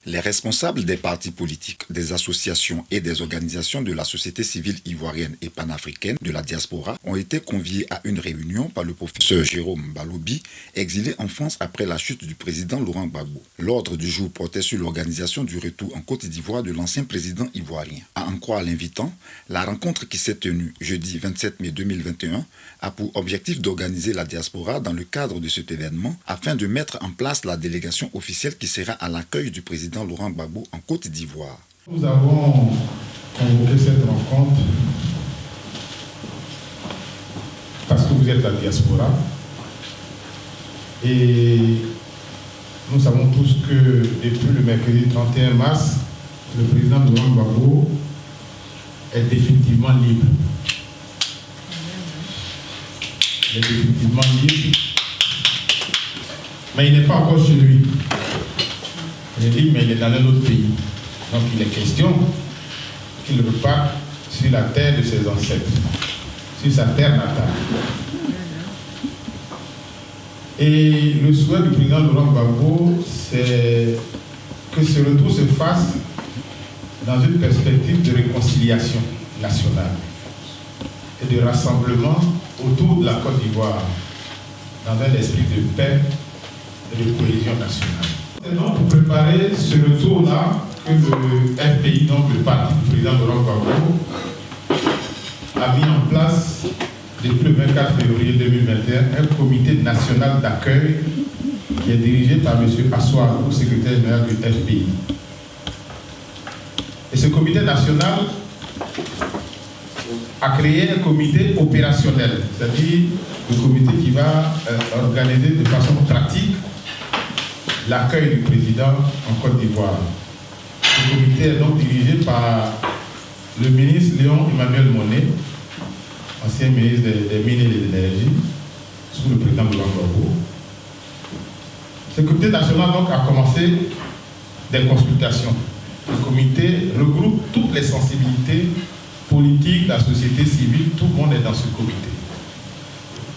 Les responsables des partis politiques, des associations et des organisations de la société civile ivoirienne et panafricaine de la diaspora ont été conviés à une réunion par le professeur Jérôme Balobi, exilé en France après la chute du président Laurent Gbagbo. L'ordre du jour portait sur l'organisation du retour en Côte d'Ivoire de l'ancien président ivoirien. À en croire l'invitant, la rencontre qui s'est tenue jeudi 27 mai 2021 a pour objectif d'organiser la diaspora dans le cadre de cet événement afin de mettre en place la délégation officielle qui sera à l'accueil du président Laurent Gbagbo en Côte d'Ivoire. Nous avons convoqué cette rencontre parce que vous êtes la diaspora et nous savons tous que depuis le mercredi 31 mars, le président Laurent Gbagbo est définitivement libre. Il est définitivement libre, mais il n'est pas encore chez lui. Il est libre, mais il est dans un autre pays. Donc il est question qu'il reparte sur la terre de ses ancêtres, sur sa terre natale. Et le souhait du président Laurent Gbagbo, c'est que ce retour se fasse dans une perspective de réconciliation nationale et de rassemblement autour de la Côte d'Ivoire, dans un esprit de paix et de cohésion nationale. C'est donc pour préparer ce retour-là que le FPI, donc le parti du président Laurent Gbagbo, a mis en place depuis le 24 février 2021 un comité national d'accueil qui est dirigé par M. Assoalou, secrétaire général du FPI. Et ce comité national a créé un comité opérationnel, c'est-à-dire le comité qui va organiser de façon pratique l'accueil du président en Côte d'Ivoire. Ce comité est donc dirigé par le ministre Léon Emmanuel Monnet, ancien ministre des Mines et de l'Énergie, sous le président Laurent Gbagbo. Ce comité national donc a commencé des consultations. Le comité regroupe toutes les sensibilités politiques, la société civile, tout le monde est dans ce comité.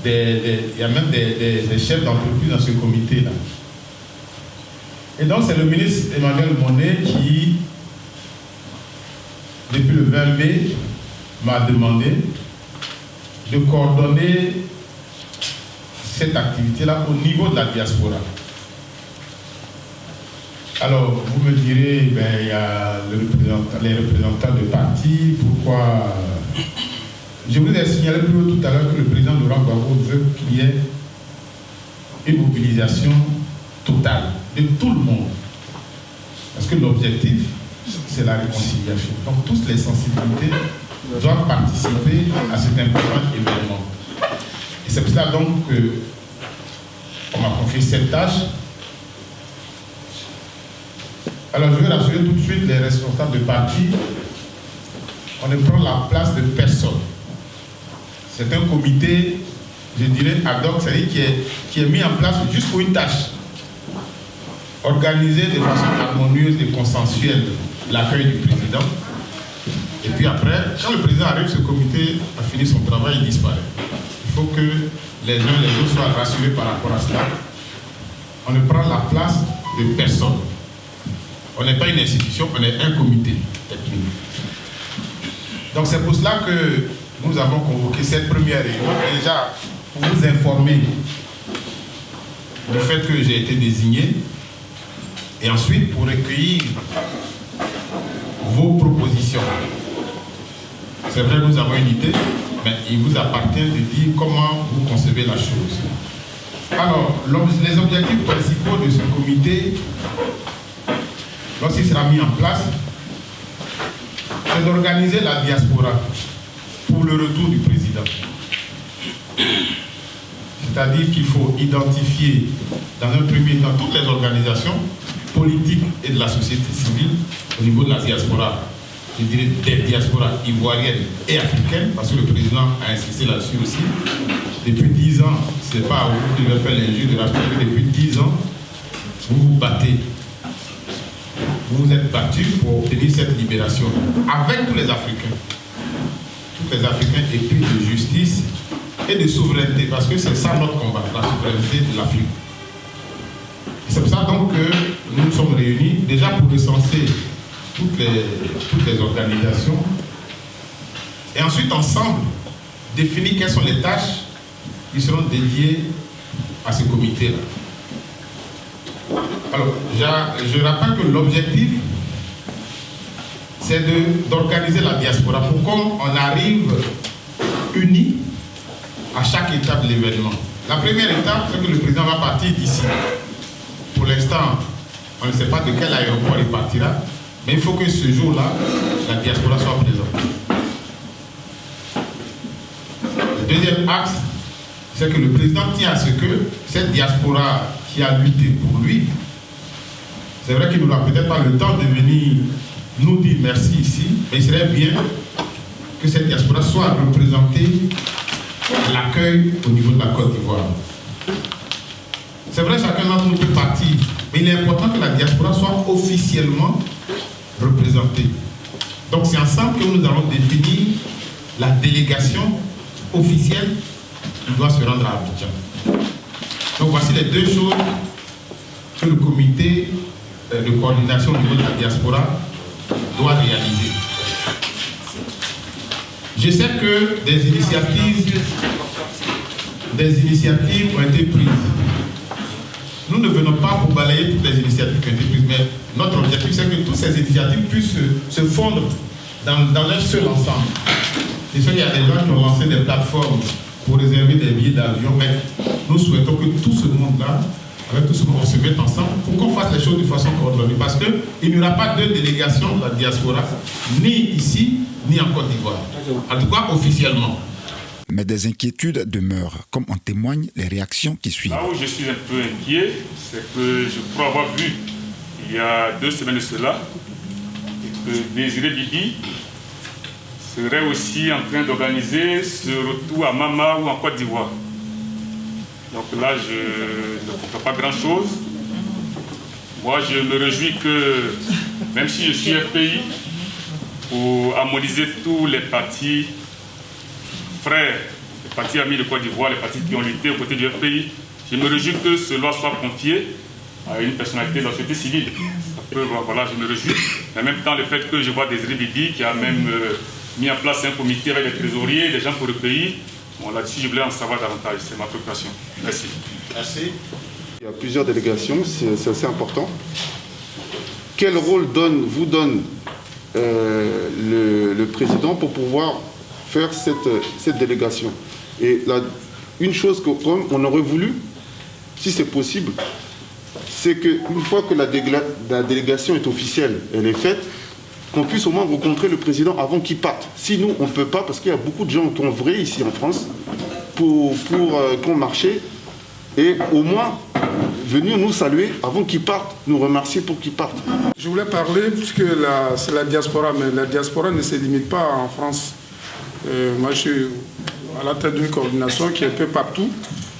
Il y a même des chefs d'entreprise dans ce comité-là. Et donc c'est le ministre Emmanuel Monnet qui, depuis le 20 mai, m'a demandé de coordonner cette activité-là au niveau de la diaspora. Alors, vous me direz, il y a les représentants de partis, pourquoi... Je vous ai signalé plus haut tout à l'heure que le président Laurent Gbagbo veut qu'il y ait une mobilisation totale de tout le monde. Parce que l'objectif, c'est la réconciliation. Donc, toutes les sensibilités doivent participer à cet important événement. Et c'est pour cela donc qu'on m'a confié cette tâche. Alors, je vais rassurer tout de suite les responsables de parti. On ne prend la place de personne. C'est un comité, je dirais, ad hoc, c'est-à-dire qui est mis en place juste pour une tâche. Organiser de façon harmonieuse et consensuelle l'accueil du président. Et puis après, quand le président arrive, ce comité a fini son travail, il disparaît. Il faut que les uns et les autres soient rassurés par rapport à cela. On ne prend la place de personne. On n'est pas une institution, on est un comité technique. Donc c'est pour cela que nous avons convoqué cette première réunion, déjà pour vous informer du fait que j'ai été désigné, et ensuite pour recueillir vos propositions. C'est vrai que nous avons une idée, mais il vous appartient de dire comment vous concevez la chose. Alors, les objectifs principaux de ce comité, lorsqu'il sera mis en place, c'est d'organiser la diaspora pour le retour du président. C'est-à-dire qu'il faut identifier dans un premier temps toutes les organisations politiques et de la société civile au niveau de la diaspora. Je dirais des diasporas ivoiriennes et africaines, parce que le président a insisté là-dessus aussi. Depuis 10 ans, ce n'est pas à vous qui devez faire l'injure de rappeler que depuis 10 ans, vous vous battez. Vous vous êtes battus pour obtenir cette libération avec tous les Africains. Tous les Africains épris de justice et de souveraineté, parce que c'est ça notre combat, la souveraineté de l'Afrique. C'est pour ça donc que nous nous sommes réunis déjà pour recenser toutes les organisations et ensuite ensemble définir quelles sont les tâches qui seront dédiées à ce comité-là. Alors, je rappelle que l'objectif, c'est d'organiser la diaspora pour qu'on arrive unis à chaque étape de l'événement. La première étape, c'est que le président va partir d'ici. Pour l'instant, on ne sait pas de quel aéroport il partira, mais il faut que ce jour-là, la diaspora soit présente. Le deuxième axe, c'est que le président tient à ce que cette diaspora qui a lutté pour lui, c'est vrai qu'il n'aura peut-être pas le temps de venir nous dire merci ici, mais il serait bien que cette diaspora soit représentée à l'accueil au niveau de la Côte d'Ivoire. C'est vrai, chacun d'entre nous peut partir, mais il est important que la diaspora soit officiellement représentée. Donc c'est ensemble que nous allons définir la délégation officielle qui doit se rendre à Abidjan. Donc voici les deux choses que le comité de coordination au niveau de la diaspora doit réaliser. Je sais que des initiatives ont été prises. Nous ne venons pas pour balayer toutes les initiatives qui ont été prises, mais notre objectif, c'est que toutes ces initiatives puissent se fondre dans un seul ensemble. Je sais qu'il y a des gens qui ont lancé des plateformes pour réserver des billets d'avion, mais nous souhaitons que tout ce monde-là, avec tout ce monde, se mette ensemble pour qu'on fasse les choses de façon coordonnée. Parce qu'il n'y aura pas de délégation de la diaspora, ni ici, ni en Côte d'Ivoire. En tout cas, officiellement. Mais des inquiétudes demeurent, comme en témoignent les réactions qui suivent. Là où je suis un peu inquiet, c'est que je crois avoir vu, il y a 2 semaines de cela, que Désiré Bibi serait aussi en train d'organiser ce retour à Mama ou en Côte d'Ivoire. Donc là, je ne comprends pas grand-chose. Moi, je me réjouis que, même si je suis FPI, pour harmoniser tous les partis frères, les partis amis de Côte d'Ivoire, les partis qui ont lutté aux côtés du FPI, je me réjouis que cela soit confié à une personnalité de la société civile. Voilà, je me réjouis. Mais en même temps, le fait que je vois Désiré Bibi qui a même mis en place un comité avec des trésoriers, des gens pour le pays, bon, là-dessus, je voulais en savoir davantage. C'est ma préoccupation. Merci. Merci. Il y a plusieurs délégations, c'est assez important. Quel rôle vous donne le président pour pouvoir faire cette délégation? Et une chose qu'on aurait voulu, si c'est possible, c'est qu'une fois que la délégation est officielle, elle est faite, qu'on puisse au moins rencontrer le président avant qu'il parte. Si nous, on ne peut pas, parce qu'il y a beaucoup de gens qui ont vrai ici en France, qui ont marché, et au moins venir nous saluer avant qu'ils partent, nous remercier pour qu'ils partent. Je voulais parler, puisque c'est la diaspora, mais la diaspora ne se limite pas en France. Moi, je suis à la tête d'une coordination qui est un peu partout.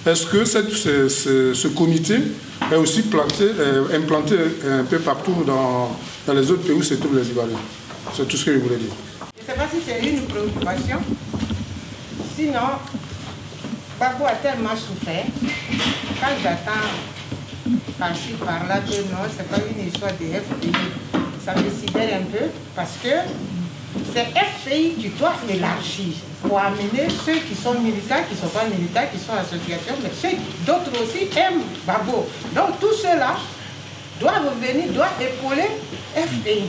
Est-ce que ce comité est aussi implanté un peu partout dans les autres pays où se trouvent les Ivoiriens? C'est tout ce que je voulais dire. Je ne sais pas si c'est une préoccupation. Sinon, Gbagbo a tellement souffert. Quand j'attends par-ci, par-là, que non, ce n'est pas une histoire de FPI, ça me sidère un peu parce que c'est FPI qui doit élargir pour amener ceux qui sont militants, qui ne sont pas militants, qui sont associations, mais ceux d'autres aussi aiment Gbagbo. Donc tout cela doivent venir, doivent épauler FPI.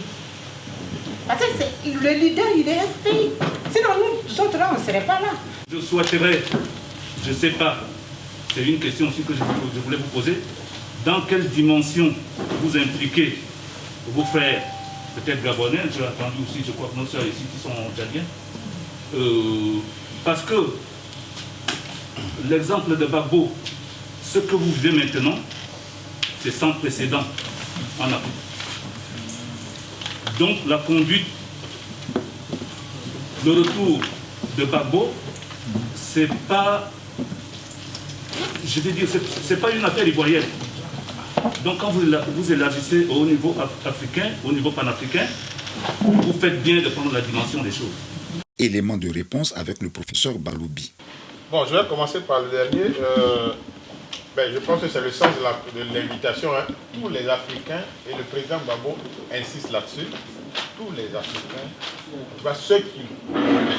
Parce que le leader, il est FPI. Sinon, nous autres là, on ne serait pas là. Je souhaiterais, je ne sais pas, c'est une question aussi que je voulais vous poser, dans quelle dimension vous impliquez vos frères, peut-être gabonais, j'ai entendu aussi, je crois que nos soeurs ici qui sont tchadiens, parce que l'exemple de Gbagbo, ce que vous vivez maintenant, c'est sans précédent en Afrique. Donc la conduite, le retour de Gbagbo, c'est pas, je vais dire, c'est pas une affaire ivoirienne. Donc quand vous élargissez au niveau africain, au niveau panafricain, vous faites bien de prendre la dimension des choses. Élément de réponse avec le professeur Baloubi. Bon, je vais commencer par le dernier. Ben, je pense que c'est le sens de l'invitation. Hein. Tous les Africains, et le président Gbagbo insiste là-dessus, tous les Africains, en tout cas ceux qui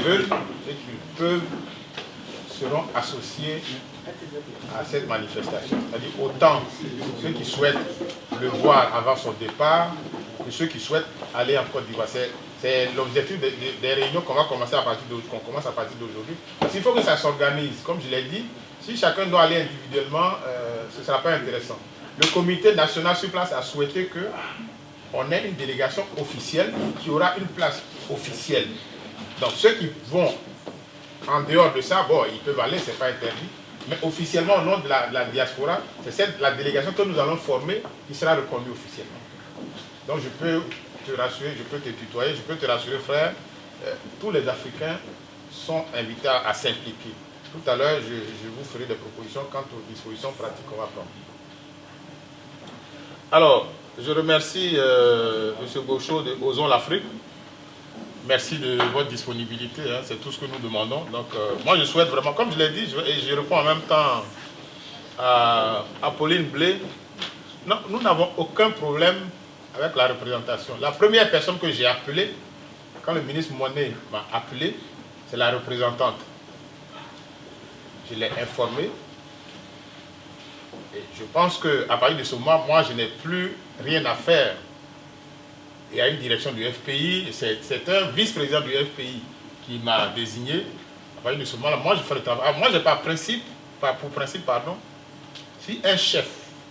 veulent et qui peuvent, seront associés à cette manifestation. C'est-à-dire autant ceux qui souhaitent le voir avant son départ que ceux qui souhaitent aller en Côte d'Ivoire. C'est l'objectif des réunions qu'on va commencer qu'on commence à partir d'aujourd'hui. Parce qu'il faut que ça s'organise. Comme je l'ai dit, si chacun doit aller individuellement, ce ne sera pas intéressant. Le comité national sur place a souhaité qu'on ait une délégation officielle qui aura une place officielle. Donc ceux qui vont en dehors de ça, bon, ils peuvent aller, ce n'est pas interdit. Mais officiellement, au nom de la diaspora, c'est la délégation que nous allons former qui sera reconduite officiellement. Donc je peux te rassurer, je peux te tutoyer, je peux te rassurer, frère, tous les Africains sont invités à s'impliquer. Tout à l'heure, je vous ferai des propositions quant aux dispositions pratiques qu'on va prendre. Alors, je remercie M. Gaucho de Osons l'Afrique. Merci de votre disponibilité, hein, c'est tout ce que nous demandons. Donc, moi, je souhaite vraiment, comme je l'ai dit, et je réponds en même temps à Pauline Blé, non, nous n'avons aucun problème avec la représentation. La première personne que j'ai appelée, quand le ministre Monet m'a appelé, c'est la représentante. Je l'ai informée. Et je pense qu'à partir de ce moment, moi, je n'ai plus rien à faire. Il y a une direction du FPI, c'est un vice-président du FPI qui m'a désigné. À partir de ce moment-là, moi, je fais le travail. Moi, je n'ai pas pour principe, pardon, si un chef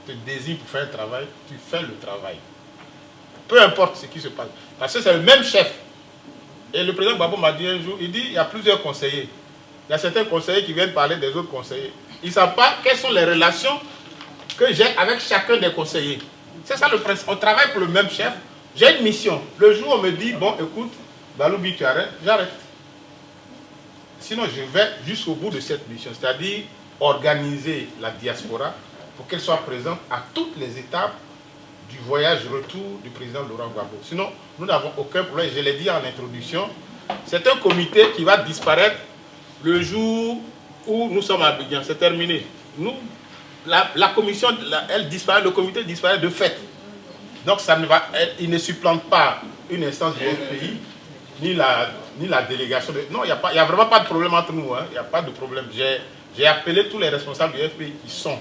te désigne pour faire un travail, tu fais le travail. Peu importe ce qui se passe. Parce que c'est le même chef. Et le président Gbagbo m'a dit un jour, il dit, il y a plusieurs conseillers. Il y a certains conseillers qui viennent parler des autres conseillers. Ils ne savent pas quelles sont les relations que j'ai avec chacun des conseillers. C'est ça le principe. On travaille pour le même chef. J'ai une mission. Le jour où on me dit, bon, écoute, Baloubi, tu arrêtes, j'arrête. Sinon, je vais jusqu'au bout de cette mission, c'est-à-dire organiser la diaspora pour qu'elle soit présente à toutes les étapes du voyage-retour du président Laurent Gbagbo. Sinon, nous n'avons aucun problème. Je l'ai dit en introduction, c'est un comité qui va disparaître le jour où nous sommes à Abidjan. C'est terminé. Nous, la commission, elle disparaît, le comité disparaît de fait. Donc, il ne supplante pas une instance du FPI, ni la délégation. Non, il n'y a vraiment pas de problème entre nous. Hein. Il n'y a pas de problème. J'ai appelé tous les responsables du FPI qui sont...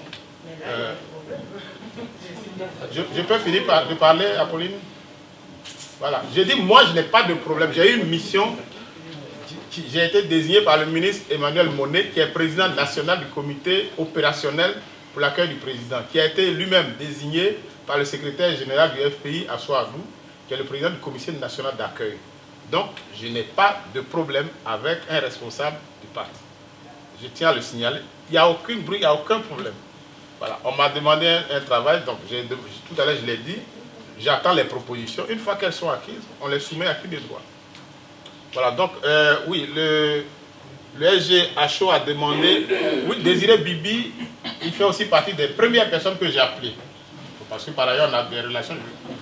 Je peux finir de parler, Apolline? Voilà. J'ai dit, moi, je n'ai pas de problème. J'ai eu une mission. J'ai été désigné par le ministre Emmanuel Monet, qui est président national du comité opérationnel pour l'accueil du président, qui a été lui-même désigné par le secrétaire général du FPI à Souadou, qui est le président du comité national d'accueil. Donc, je n'ai pas de problème avec un responsable du parti. Je tiens à le signaler. Il n'y a aucun bruit, il n'y a aucun problème. Voilà. On m'a demandé un travail, donc tout à l'heure je l'ai dit, j'attends les propositions. Une fois qu'elles sont acquises, on les soumet à qui de droit. Voilà, donc, oui, le SGHO a demandé, oui, Désiré Bibi, il fait aussi partie des premières personnes que j'ai appelées. Parce que par ailleurs, on a des relations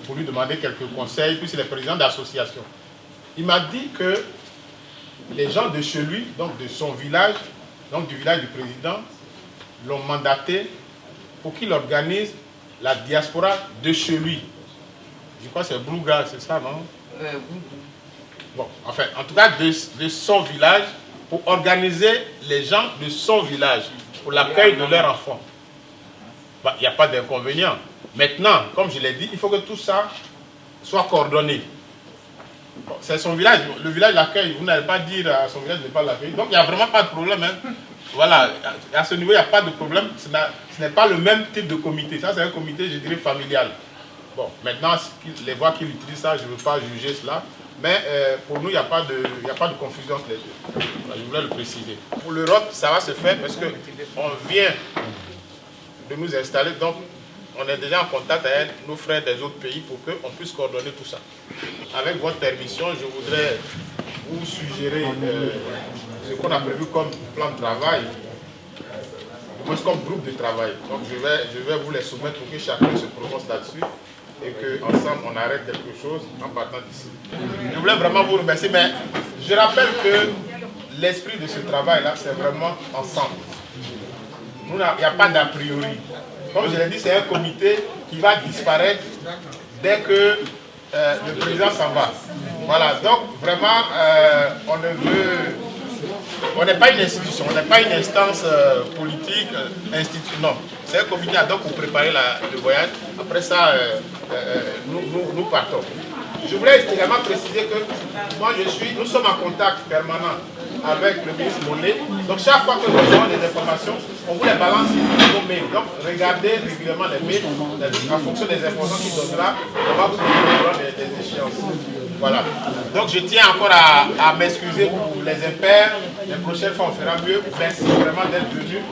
pour lui demander quelques conseils, puis c'est le président d'association. Il m'a dit que les gens de chez lui, donc de son village, donc du village du président, l'ont mandaté pour qu'il organise la diaspora de chez lui. Je crois que c'est Brouga, c'est ça, non? Bon, enfin, en tout cas, de son village, pour organiser les gens de son village, pour l'accueil de leurs enfants. Bah, il n'y a pas d'inconvénient. Maintenant, comme je l'ai dit, il faut que tout ça soit coordonné. Bon, c'est son village, le village l'accueille. Vous n'allez pas dire à son village de ne pas l'accueillir. Donc, il n'y a vraiment pas de problème. Hein. Voilà, à ce niveau, il n'y a pas de problème. Ce n'est pas le même type de comité. Ça, c'est un comité, je dirais, familial. Bon, maintenant, les voix qu'il utilise, ça, je ne veux pas juger cela. Mais pour nous, il n'y a pas de confusion entre les deux. Je voulais le préciser. Pour l'Europe, ça va se faire parce qu'on vient de nous installer. Donc, on est déjà en contact avec nos frères des autres pays pour qu'on puisse coordonner tout ça. Avec votre permission, je voudrais vous suggérer ce qu'on a prévu comme plan de travail, comme groupe de travail. Donc, je vais vous les soumettre pour que chacun se prononce là-dessus et qu'ensemble, on arrête quelque chose en partant d'ici. Je voulais vraiment vous remercier, mais je rappelle que l'esprit de ce travail-là, c'est vraiment ensemble. il n'y a pas d'a priori. Comme je l'ai dit, c'est un comité qui va disparaître dès que le président s'en va. Voilà, donc vraiment, on n'est pas une institution, on n'est pas une instance politique, non. C'est un comité ad hoc pour préparer le voyage. Après ça, nous partons. Je voulais également préciser que nous sommes en contact permanent avec le ministre Mollet. Donc chaque fois que nous avons des informations, on vous les balance dans nos mails. Donc regardez régulièrement les mails en fonction des informations qu'il donnera. On va vous donner des échéances. Voilà. Donc je tiens encore à m'excuser pour les impairs. Les prochaines fois on fera mieux. Merci vraiment d'être venus.